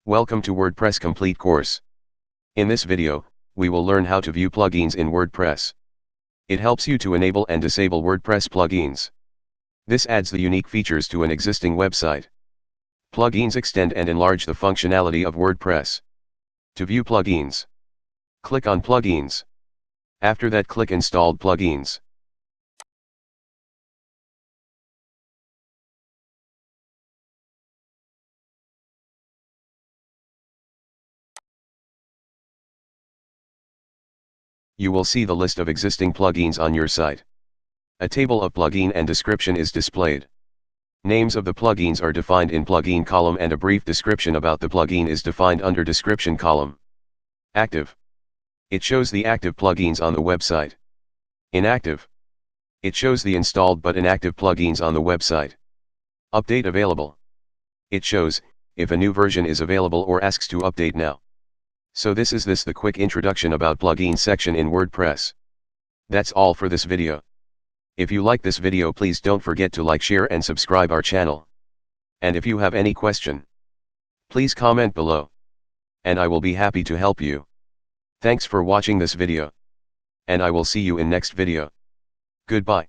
Welcome to WordPress Complete course. In this video, we will learn how to view plugins in WordPress. It helps you to enable and disable WordPress plugins. This adds the unique features to an existing website. Plugins extend and enlarge the functionality of WordPress. To view plugins, click on Plugins. After that, click Installed Plugins. You will see the list of existing plugins on your site. A table of plugin and description is displayed. Names of the plugins are defined in plugin column and a brief description about the plugin is defined under description column. Active. It shows the active plugins on the website. Inactive. It shows the installed but inactive plugins on the website. Update available. It shows if a new version is available or asks to update now. So this is the quick introduction about plugin section in WordPress. That's all for this video. If you like this video, please don't forget to like, share and subscribe our channel. And if you have any question, please comment below. And I will be happy to help you. Thanks for watching this video. And I will see you in next video. Goodbye.